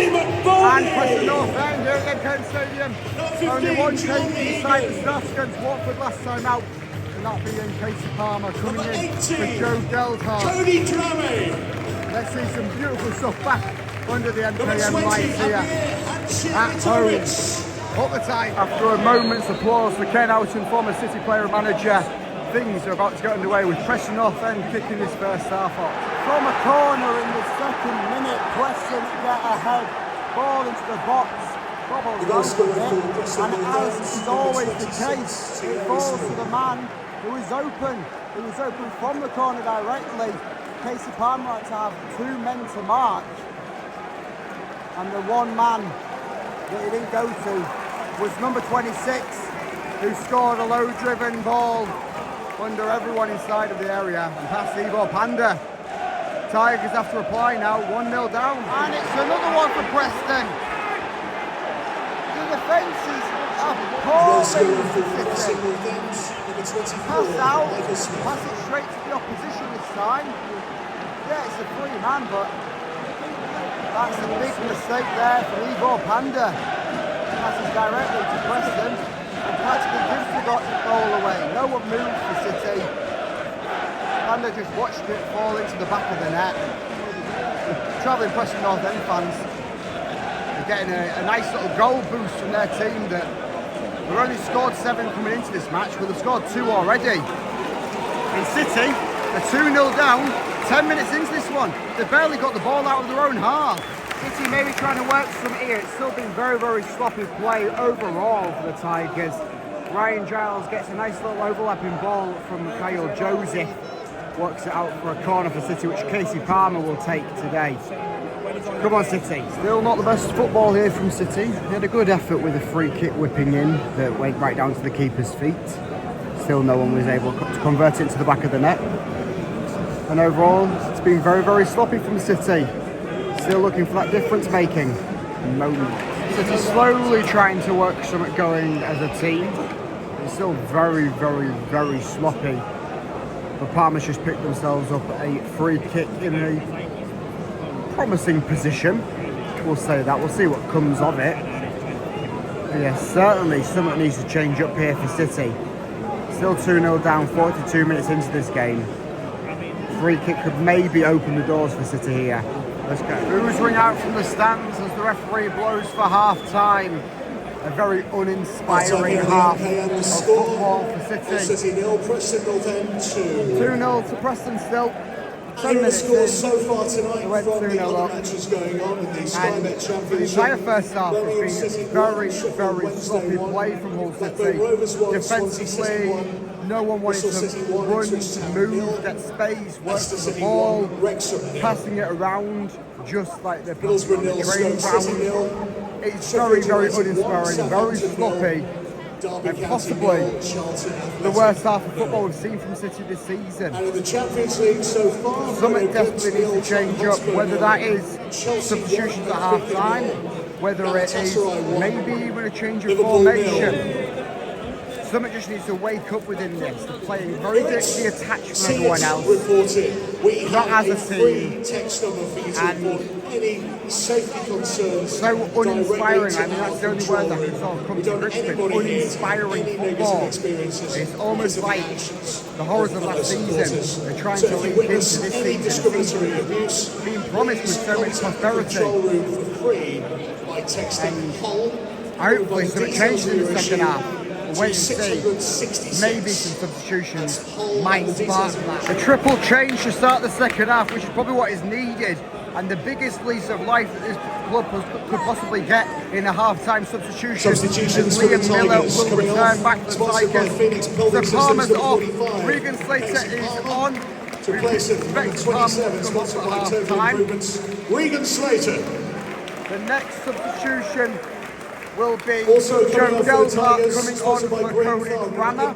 And Preston North End here at Kent Stadium. Only one change inside the stuff against Watford last time out. And that being Casey Palmer coming in for Joe Geldhart. Let's see some beautiful stuff back under the MKM lights here at home. Up the time. After a moment's applause for Ken Houghton, former City player and manager, things are about to get underway with Preston North End kicking this first half off. From a corner in the second minute, Preston get ahead, ball into the box, bobbles over it, and as is always the case, it falls to the man who is open from the corner directly. Casey Palmer had to have two men to mark, and the one man that he didn't go to was number 26, who scored a low-driven ball under everyone inside of the area and past Ivo Panda. Tigers have to reply now, 1-0 down. And it's another one for Preston. The defence is appalling for City. Pass out, pass it straight to the opposition this time. Yeah, it's a free man, but that's a big mistake there for Ivo Panda. Passes directly to Preston and practically gives the goal away. No one moved for City. Panda just watched it fall into the back of the net. Travelling Preston North End fans are getting a nice little goal boost from their team that they've only scored 7 coming into this match, but they've scored 2 already. In City, they're 2-0 down, 10 minutes into this one. They've barely got the ball out of their own half. City maybe trying to work some here. It's still been very, very sloppy play overall for the Tigers. Ryan Giles gets a nice little overlapping ball from Kyle Joseph. Works it out for a corner for City, which Casey Palmer will take today. Come on, City. Still not the best football here from City. They had a good effort with a free kick whipping in that went right down to the keeper's feet. Still no one was able to convert it to the back of the net. And overall, it's been very, very sloppy from City. Still looking for that difference making moment. City slowly trying to work something going as a team. It's still very, very, very sloppy. But Palmer's just picked themselves up a free kick in a promising position. We'll say that. We'll see what comes of it. But yeah, certainly something needs to change up here for City. Still 2-0 down, 42 minutes into this game. Free kick could maybe open the doors for City here. Let's go. Oozing out from the stands as the referee blows for half-time. A very uninspiring half of football for City. City 0, Preston North End 2. 2-0 to Preston still. 10 minutes scores so far tonight went from 2-0 the other up. matches going on in the Sky Bet Championship. The entire first half has been very, very sloppy play from Hull City. Defensively, no one wanted to run, move, get space, work for the ball, passing it around just like they're passing on the training ground. It's very, very uninspiring, very sloppy, and possibly the worst half of football we've seen from City this season. And in the Champions League so far, something definitely needs to change up, whether that is substitutions at half-time, whether it is maybe even a change of formation. Something just needs to wake up within this. They're playing very detached from everyone else, not as a team, and so uninspiring. I mean, that's the only word that can sort of come to grips with. Uninspiring football. It's almost like the horrors of last season. They're trying to link into this season. Being promised with so much prosperity. And hopefully something changes in the second half. Wait and see. Maybe some substitutions might spark that. A triple change to start the second half, which is probably what is needed, and the biggest lease of life that this club could possibly get in a half-time substitution. Substitutions for Liam the Millar Tigers will coming return off. back to the Sponsored by Tigers. Phoenix Building The Palmer's Systems off. 45. Regan Slater is on. To place it number 27, sponsored by Total Improvements. Regan Slater. The next substitution will be Also Joe Geldhart coming on by for Cody Drama.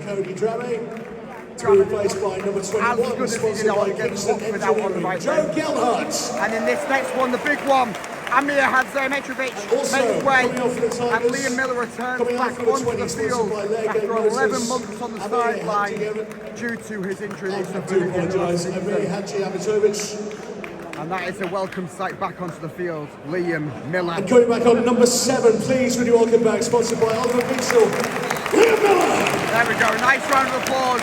Cody Drama. To be replaced by number 21, sponsored by Kingston Engineering, Joe Geldhart. And in this next one, the big one, Amir Hadzametrovic makes way, and Liam Millar returns back onto the field after 11 months on the sideline due to his injury. And that is a welcome sight back onto the field, Liam Millar. And coming back on number 7, please, would you welcome back, sponsored by Oliver Mitchell, Liam Millar. There we go, nice round of applause.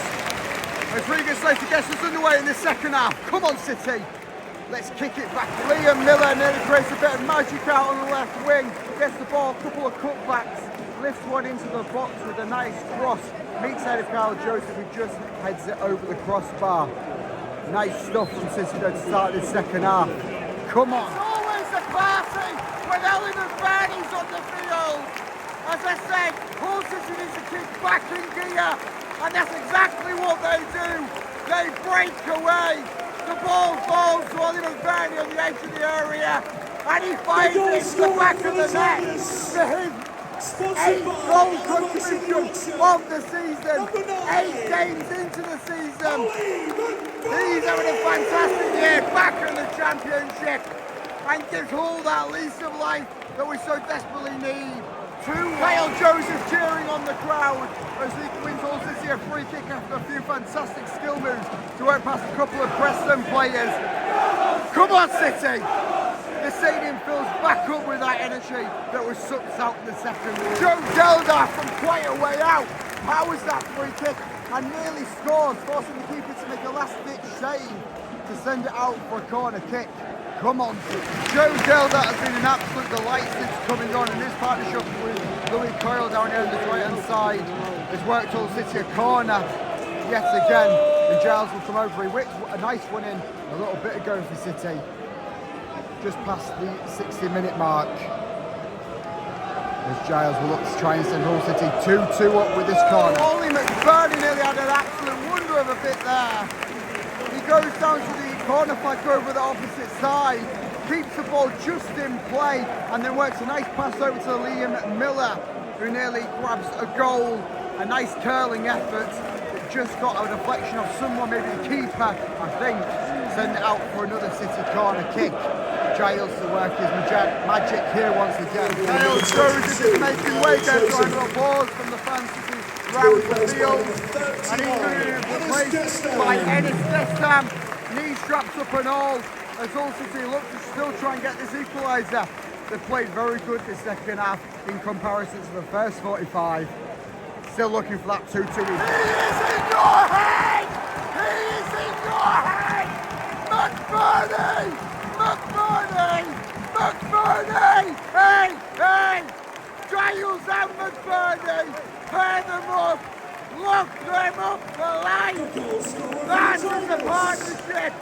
As Regan Slater gets us underway in the second half. Come on, City. Let's kick it back. Liam Millar nearly creates a bit of magic out on the left wing. Gets the ball, a couple of cutbacks. Lifts one into the box with a nice cross. Meets head of Kyle Joseph, who just heads it over the crossbar. Nice stuff from City to start the second half. Come on. It's always a party when McBurnie's on the field. As I said, Hull City needs to kick back in gear, and that's exactly what they do. They break away. The ball falls to McBurnie on the edge of the area, and he fires it into the back of the net for his 8th goal contribution of the season. 8 games into the season. He's having a fantastic year back in the championship and gives Hull that lease of life that we so desperately need. Kyle Joseph cheering on the crowd as he wins Hull City a free kick after a few fantastic skill moves to work past a couple of Preston players. Come on, City! The stadium fills back up with that energy that was sucked out in the second. Joe Gelder from quite a way out powers that free kick and nearly scores, forcing the keeper to make a last-ditch save to send it out for a corner kick. Come on, Joe Gelder has been an absolute delight since coming on, and his partnership with Louis Coyle down here on the right-hand side has worked Hull City a corner yet again. And Giles will come over. He whipped a nice one in a little bit ago for City, just past the 60-minute mark. As Giles will look to try and send Hull City 2-2 up with this corner. Only McBurnie nearly had an absolute wonder of a bit there. He goes down to the corner flag over the opposite side, keeps the ball just in play, and then works a nice pass over to Liam Millar, who nearly grabs a goal. A nice curling effort that just got a deflection of someone, maybe the keeper, I think. Send it out for another City corner kick. Giles to work his magic here once again. Kyle Joseph is making way, gets round of applause from the fans as he rounds the field. And he's going to be replaced by Ennis Destam. Knee straps up and all, as Hull City look to still try and get this equaliser. They played very good this second half in comparison to the first 45. Still looking for that 2-2. He is in your head! He is in your head! McBurnie! McBurnie! McBurnie! Hey! Hey! Giles and McBurnie! Pair them up! Lock them up for life! That is a partnership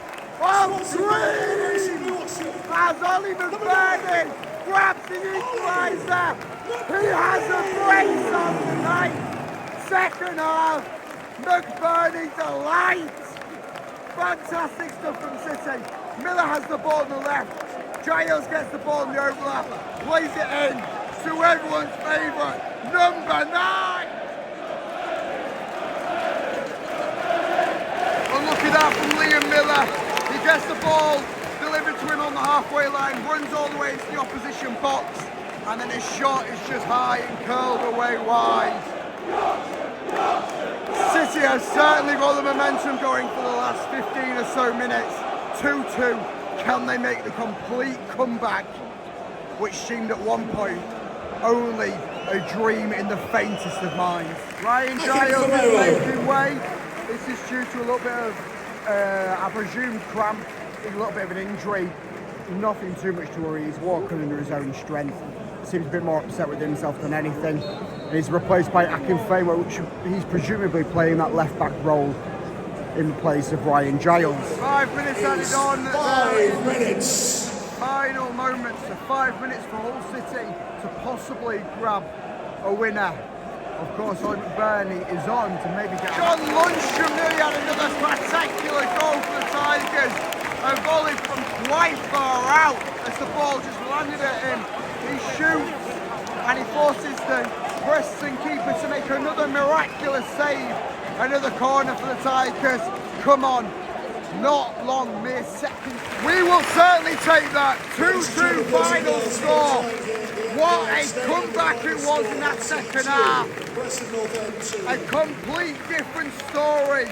of dreams! As Ollie McBurnie grabs the equaliser! He has a brace on tonight! Second half, McBurnie delights! Fantastic stuff from City. Millar has the ball on the left. Giles gets the ball in the overlap, plays it in to everyone's favourite, number 9. Unlucky that from Liam Millar. He gets the ball delivered to him on the halfway line, runs all the way into the opposition box, and then his shot is just high and curled away wide. City has certainly got the momentum going for the last 15 or so minutes. 2-2. Can they make the complete comeback, which seemed at one point only a dream in the faintest of minds? Ryan Giles is making way. This is due to a little bit of, I presume, cramp, a little bit of an injury. Nothing too much to worry. He's walking under his own strength. Seems a bit more upset with himself than anything. And he's replaced by Akinfenwa, which he's presumably playing that left-back role in place of Ryan Giles. 5 minutes added on. 5 minutes. Final moments. So 5 minutes for Hull City to possibly grab a winner. Of course, McBurnie is on to maybe get... John Lundstrom nearly had another spectacular goal for the Tigers. A volley from quite far out as the ball just landed at him. He shoots and he forces the Preston keeper to make another miraculous save. Another corner for the Tigers. Come on. Not long, mere seconds. We will certainly take that. 2-2 final score. What a comeback it was in that second half. A complete different story.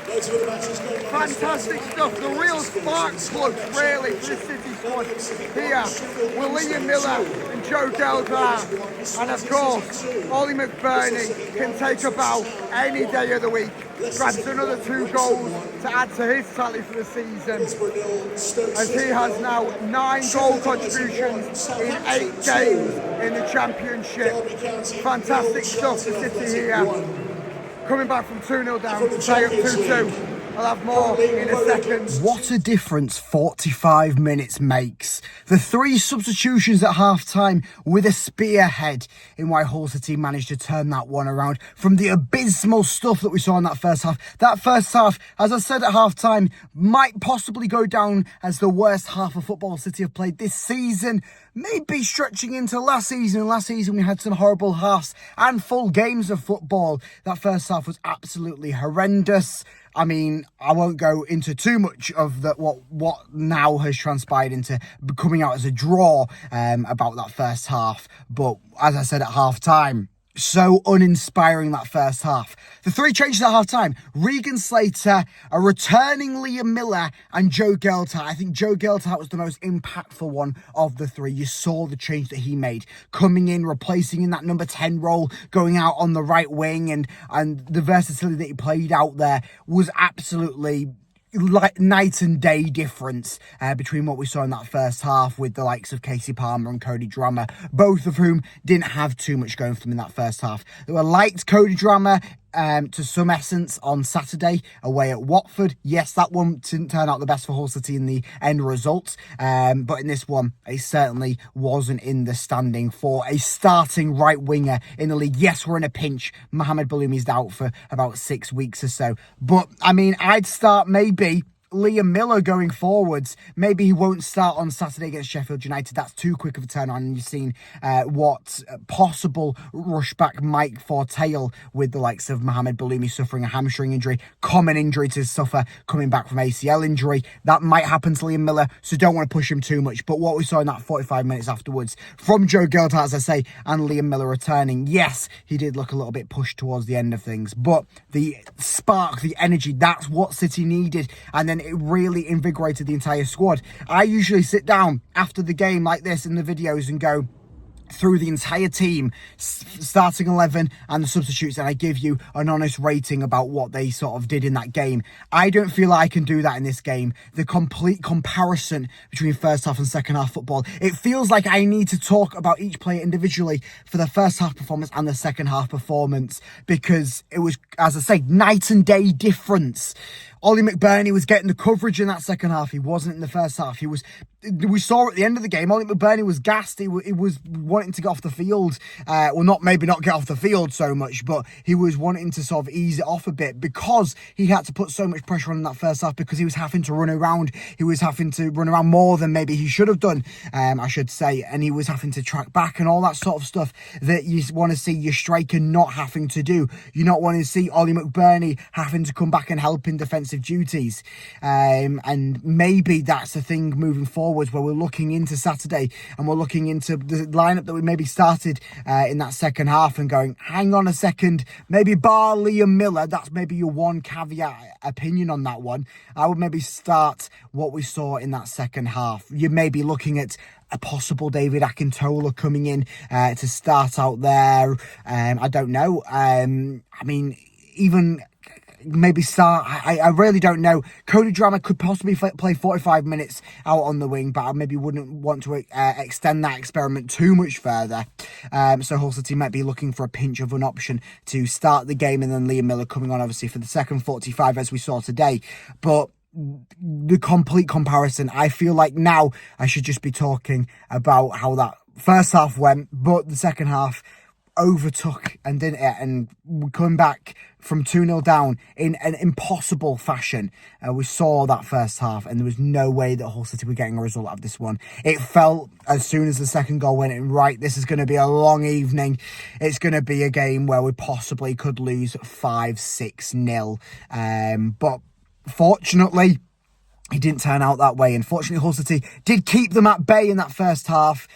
Fantastic stuff. The real spark plug, really, for the City squad here with Liam Millar and Joe Delta. And of course, Ollie McBurnie can take a bow any day of the week. Grabs another 2 goals to add to his tally for the season, as he has now 9 goal contributions in 8 games in the Championship. Fantastic stuff for City here. Coming back from 2-0 down to tie up 2-2. I'll have more in a second. What a difference 45 minutes makes. The 3 substitutions at half-time with a spearhead in why Hull City managed to turn that one around from the abysmal stuff that we saw in that first half. That first half, as I said at half-time, might possibly go down as the worst half of football City have played this season. Maybe stretching into last season. Last season we had some horrible halves and full games of football. That first half was absolutely horrendous. I mean, I won't go into too much of the, what now has transpired into coming out as a draw about that first half. But as I said at half-time, so uninspiring that first half. The 3 changes at half-time: Regan Slater, a returning Liam Millar, and Joe Gelhardt. I think Joe Gelhardt was the most impactful one of the 3. You saw the change that he made, coming in, replacing in that number 10 role, going out on the right wing, and the versatility that he played out there was absolutely like night and day difference between what we saw in that first half with the likes of Casey Palmer and Cody Drammer, both of whom didn't have too much going for them in that first half. They were liked Cody Drammer to some essence on Saturday away at Watford. Yes, that one didn't turn out the best for Hull City in the end result, but in this one, it certainly wasn't in the standing for a starting right winger in the league. Yes, we're in a pinch. Mohamed Baloumi's out for about 6 weeks or so, but I mean, I'd start maybe Liam Millar going forwards. Maybe he won't start on Saturday against Sheffield United. That's too quick of a turnaround, and you've seen what possible rushback might foretell with the likes of Mohamed Baloumi suffering a hamstring injury, common injury to suffer coming back from ACL injury. That might happen to Liam Millar, so don't want to push him too much. But what we saw in that 45 minutes afterwards from Joe Gelhardt, as I say, and Liam Millar returning, yes, he did look a little bit pushed towards the end of things, but the spark, the energy, that's what City needed, and then it really invigorated the entire squad. I usually sit down after the game like this in the videos and go through the entire team, starting 11 and the substitutes, and I give you an honest rating about what they sort of did in that game. I don't feel like I can do that in this game. The complete comparison between first half and second half football, it feels like I need to talk about each player individually for the first half performance and the second half performance, because it was, as I say, night and day difference. Ollie McBurnie was getting the coverage in that second half. He wasn't in the first half. We saw at the end of the game, Ollie McBurnie was gassed. He was wanting to get off the field. Maybe not get off the field so much, but he was wanting to sort of ease it off a bit because he had to put so much pressure on in that first half, because he was having to run around. He was having to run around more than maybe he should have done, I should say. And he was having to track back and all that sort of stuff that you want to see your striker not having to do. You not want to see Ollie McBurnie having to come back and help in defensive duties, and maybe that's the thing moving forwards, where we're looking into Saturday and we're looking into the lineup that we maybe started in that second half and going, hang on a second, maybe bar Liam Millar, that's maybe your one caveat opinion on that one. I would maybe start what we saw in that second half. You may be looking at a possible David Akintola coming in to start out there. I don't know. I mean, even maybe start, I really don't know. Cody Drammer could possibly play 45 minutes out on the wing, but I maybe wouldn't want to extend that experiment too much further. So Hull City might be looking for a pinch of an option to start the game, and then Liam Millar coming on obviously for the second 45 as we saw today. But the complete comparison, I feel like now I should just be talking about how that first half went, but the second half overtook and didn't it, and we come back from 2-0 down in an impossible fashion. We saw that first half, and there was no way that Hull City were getting a result out of this one. It felt, as soon as the second goal went in, right, this is going to be a long evening. It's going to be a game where we possibly could lose 5-6-0. But fortunately, It didn't turn out that way. Unfortunately, Hull City did keep them at bay in that first half,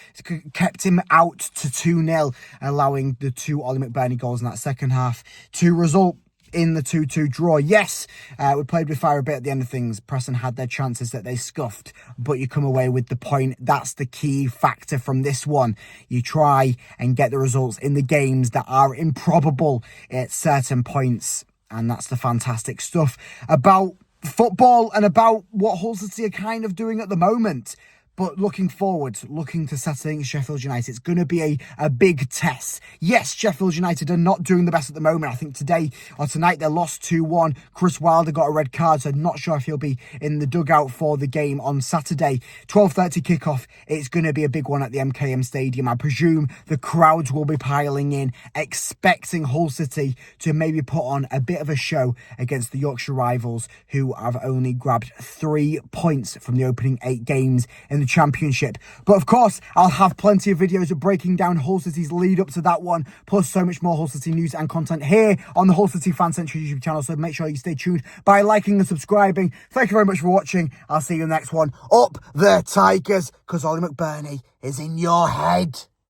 kept him out to 2-0, allowing the 2 Ollie McBurnie goals in that second half to result in the 2-2 draw. Yes, we played with fire a bit at the end of things. Preston had their chances that they scuffed, but you come away with the point. That's the key factor from this one. You try and get the results in the games that are improbable at certain points, and that's the fantastic stuff about football and about what Hull City are kind of doing at the moment. But looking forward, looking to Saturday against Sheffield United, it's going to be a big test. Yes, Sheffield United are not doing the best at the moment. I think today or tonight they lost 2-1. Chris Wilder got a red card, so I'm not sure if he'll be in the dugout for the game on Saturday. 12:30 kickoff. It's going to be a big one at the MKM Stadium. I presume the crowds will be piling in, expecting Hull City to maybe put on a bit of a show against the Yorkshire rivals, who have only grabbed 3 points from the opening 8 games in the Championship. But of course, I'll have plenty of videos of breaking down Hull City's lead up to that one, plus so much more Hull City news and content here on the HullCityFanCentral YouTube channel, so make sure you stay tuned by liking and subscribing. Thank you very much for watching. I'll see you in the next one. Up the Tigers, because Ollie McBurnie is in your head.